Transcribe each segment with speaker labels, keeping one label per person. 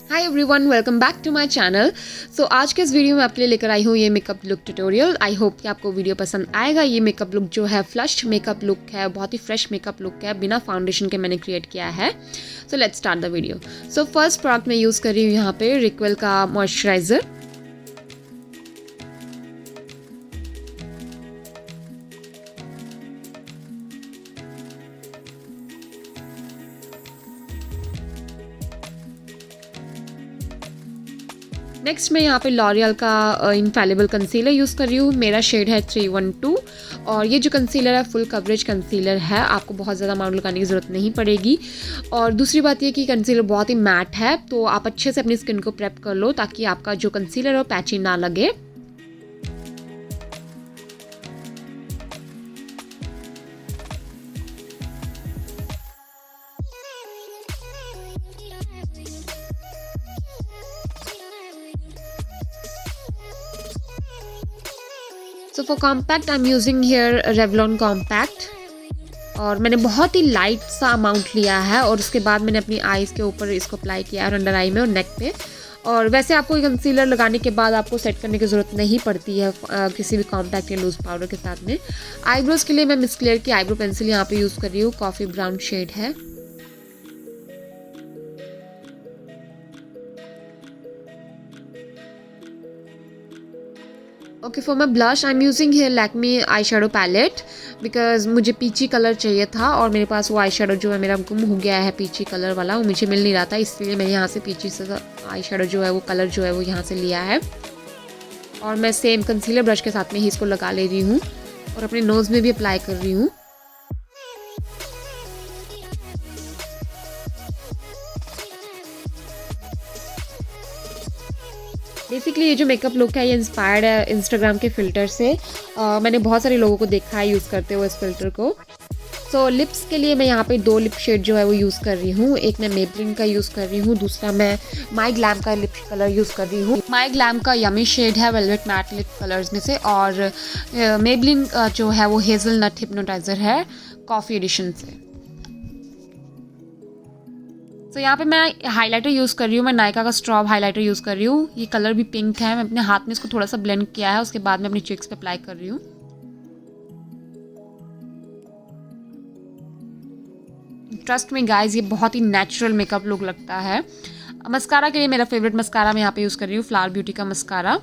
Speaker 1: Hi everyone, welcome back to my channel. So आज के इस वीडियो में आपके लिए लेकर आई हूँ ये makeup look tutorial. I hope कि आपको वीडियो पसंद आएगा। ये मेकअप लुक जो है फ्लश्ड मेकअप लुक है, बहुत ही फ्रेश मेकअप लुक है, बिना फाउंडेशन के मैंने क्रिएट किया है। So let's start the video. So first product मैं यूज़ कर रही हूँ यहाँ पे रिक्वेल का मॉइस्चराइज़र। नेक्स्ट मैं यहाँ पे लॉरियल का इनफैलिबल कंसीलर यूज़ कर रही हूँ। मेरा शेड है 312 और ये जो कंसीलर है फुल कवरेज कंसीलर है, आपको बहुत ज़्यादा अमाउंट लगाने की ज़रूरत नहीं पड़ेगी। और दूसरी बात ये कि कंसीलर बहुत ही मैट है, तो आप अच्छे से अपनी स्किन को प्रेप कर लो ताकि आपका जो कंसीलर है वो पैची ना लगे। So for compact I am using here Revlon compact और मैंने बहुत ही लाइट सा अमाउंट लिया है और उसके बाद मैंने अपनी आईज़ के ऊपर इसको अप्लाई किया है और अंडर आई में और नेक पे। और वैसे आपको कंसीलर लगाने के बाद आपको सेट करने की ज़रूरत नहीं पड़ती है किसी भी कॉम्पैक्ट या लूज़ पाउडर के साथ में। आईब्रोज़ के लिए मैं मिस क्लियर की आईब्रो पेंसिल यहाँ पे यूज़ कर रही हूँ, कॉफ़ी ब्राउन शेड है। Okay, for my blush I am using here Lakme eye shadow palette because मुझे पीची कलर चाहिए था और मेरे पास वो आई शेडो जो है मेरा गुम हो गया है, पीची कलर वाला, वो मुझे मिल नहीं रहा था, इसलिए मैंने यहाँ से पीची से आई शेडो जो है वो कलर जो है वो यहाँ से लिया है। और मैं सेम कंसीलर ब्रश के साथ में ही इसको लगा ले रही हूँ और अपने नोज़ में भी अप्लाई कर रही हूँ। बेसिकली ये जो मेकअप लुक है ये इंस्पायर्ड है इंस्टाग्राम के फ़िल्टर से। मैंने बहुत सारे लोगों को देखा है यूज़ करते हुए इस फ़िल्टर को। सो लिप्स के लिए मैं यहाँ पे 2 लिप शेड जो है वो यूज़ कर रही हूँ। एक मैं मेबलिन का यूज़ कर रही हूँ, दूसरा मैं माई ग्लैम का लिप कलर यूज़ कर रही हूँ। माई ग्लैम का यमी शेड है वेलवेट मैट लिप कलर्स में से, और मेबलिन जो है वो हेज़लनट हिप्नोटाइज़र है कॉफ़ी एडिशन से। तो यहाँ पे मैं हाइलाइटर यूज़ कर रही हूँ, मैं नायका का स्ट्रॉब हाइलाइटर यूज़ कर रही हूँ। ये कलर भी पिंक है। मैं अपने हाथ में इसको थोड़ा सा ब्लेंड किया है, उसके बाद मैं अपनी चीक्स पे अप्लाई कर रही हूँ। ट्रस्ट में गाइज ये बहुत ही नेचुरल मेकअप लुक लगता है। मस्कारा के लिए मेरा फेवरेट मस्कारा मैं यहाँ पे यूज़ कर रही हूँ, फ्लावर ब्यूटी का mascara.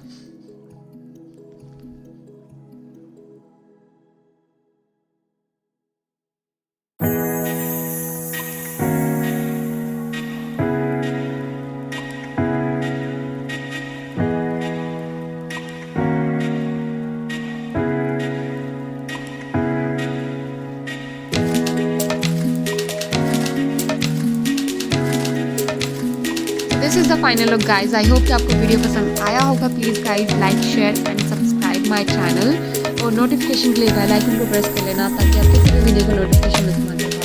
Speaker 1: This is the final look guys. I hope कि आपको वीडियो पसंद आया होगा। Please guys like share and subscribe my channel और नोटिफिकेशन के लिए बेल आइकन को प्रेस कर लेना ताकि आप किसी भी वीडियो का नोटिफिकेशन मिस ना करें।